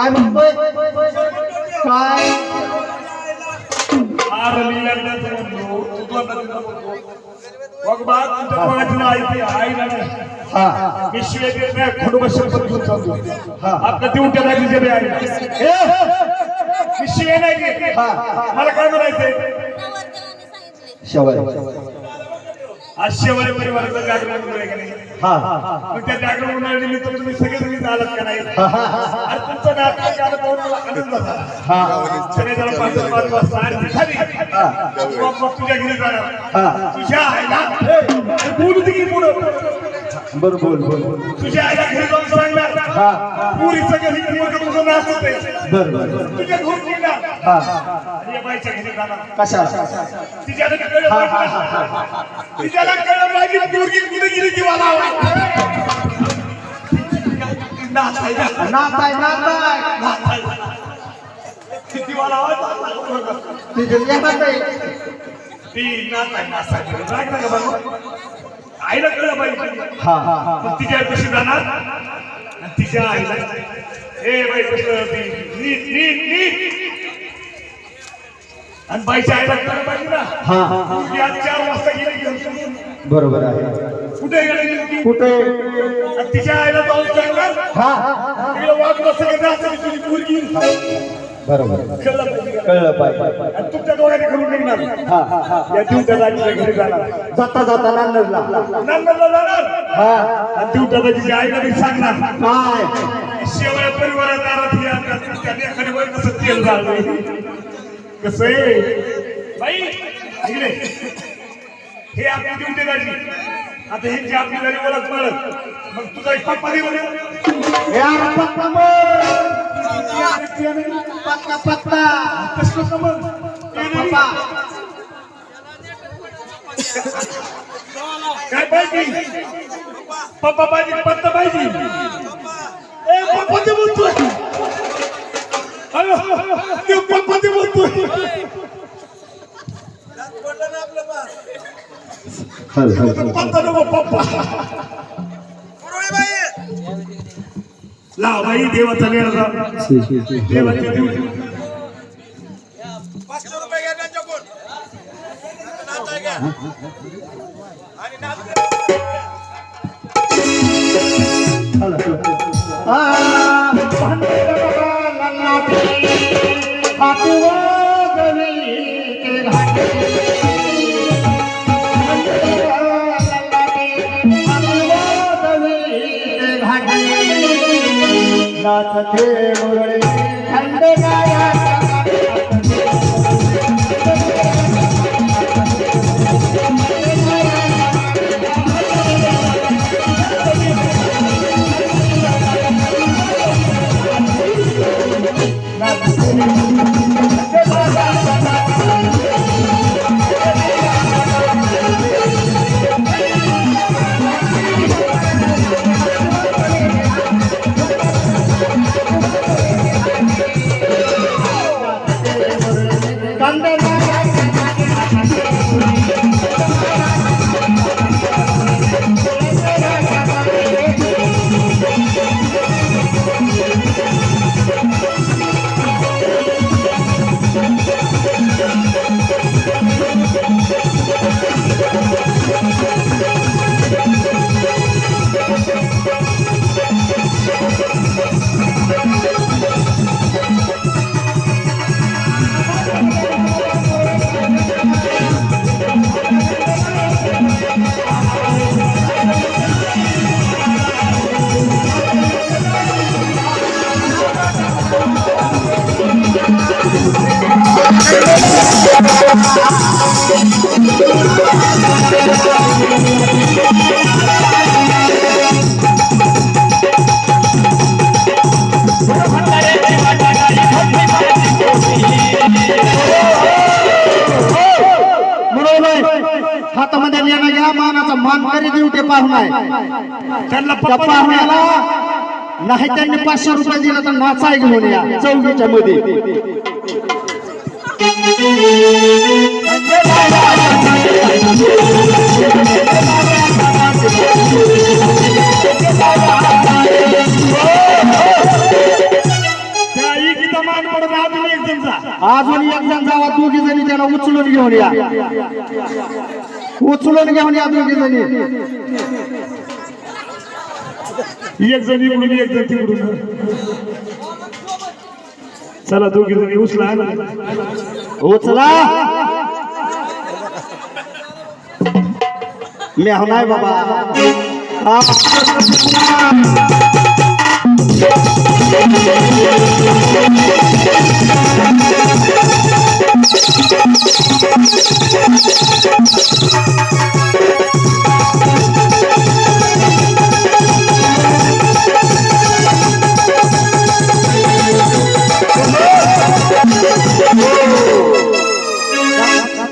काय म्हणतोय काय मला काय म्हणायचंय आज शेवळे परिवाराचं जागरण आहे का नाही मग त्या जागरण निमित्त तुम्ही सगळे चालत का नाही तुमचं नाटक आलं पाहून मला आनंद झाला सगळे जरा 5 वाजता तुझ्या घरी जाणार तुझ्या आईला बोलू दे की पुढं बरोबर तुझ्या आईला घरी जाऊन सांगणार पुरीचं घरी तुझं नाच होते तुझ्या घरून निघणार आणि या बाईच्या घरी जाणार कशा तिच्याला कळलं पाहिजे पोरगी कुठे गेली ती मला नाताय किती मला आईला कळलं पाहिजे तिच्या कशी जाणार तिच्या आईला ए बाई कसं आणि बाईच्या आईला कळलं पाहिजे ना आज 4 वाजता गेली बरोबर आहे कुठे गेली कुठे तिच्या आईला जाऊन सांगणार वागलं सगळं तुझी पोरगी बरोबर कळलं पाहिजे आणि तुमच्या दोघांनी करून निघणार या दिवट्याला घरी जाणार जाता जाता नांदरला जाणार आणि दिवट्याला तिच्या आईला मी सांगणार काय शेवया परिवारात दारात त्याने एखादी वय कसं तेल झालं कसं आहे बाई इकडे हे आपली दिवटे गाडी आता ह्यांची आपली गाडी ओळख मारत मग तुझा एक पप्पा पत्ता कसं मग काय पाहिजे पप्पा पाहिजे पत्ता पाहिजे ए पप्पा ते बोलतोय अरे पप्पा ते बोलतोय पत्ता नको पप्पा लाव बाई देवाचा वेळ देवाच्या दिवशी 500 रुपये घ्या त्यांच्याकडून नाता घ्या आणि नाथ थे मुरळे खंडगाया हातामध्ये लेणं घ्या मानाचा मानकरी दिवटे पाहुणा त्यांना पाहुण्याला नाही त्यांनी 500 रुपये दिला तर नाचाय घेऊन या चौकीच्या मध्ये अजून एक जण जावा, दोघी जणी त्याला उचलून घेऊन या, उचलून घेऊन या दोघी जणी. एक जण इकडून एक जण तिकडून. चला दोघी जणी उचला ना. उचला. मी नाही बाबा.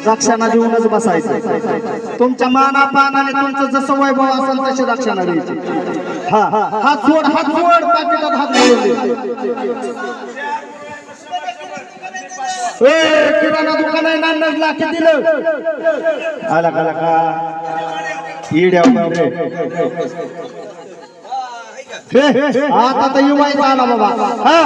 रक्षणा देऊनच बसायचं. तुमच्या माना पानाने तुमचं जसं वैभव असेल तशी रक्षणा द्यायची. हा हात सोड, हात सोड, पाकिटात हात घालून दे. किराणा दुकान आहे, 99 लाख दिलं. आला का इड्या आता तर युवायचा आला बाबा. हा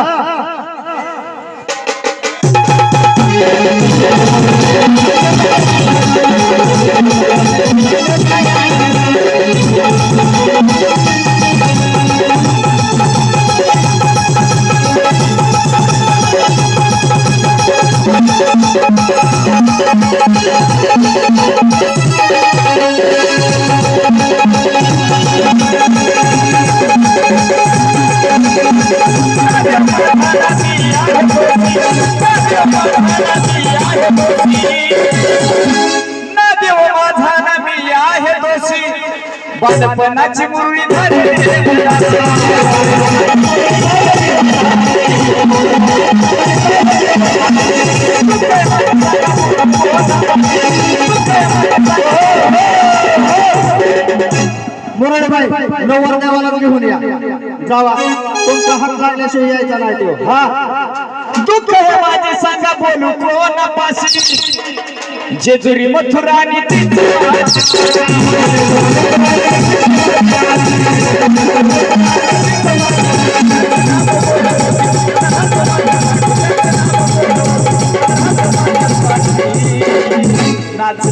ना देव माझा ना मी आहे दोषी, बालपणाची मुरळी मुरळीबाई नवर देवाला घेऊन या. जावा, तुमचा हात लागल्याशिवाय यायचा नाही तो. हा दुःख हे माझे सांगा बोलू कोणापाशी, जेजुरी मथुरा आणि नाच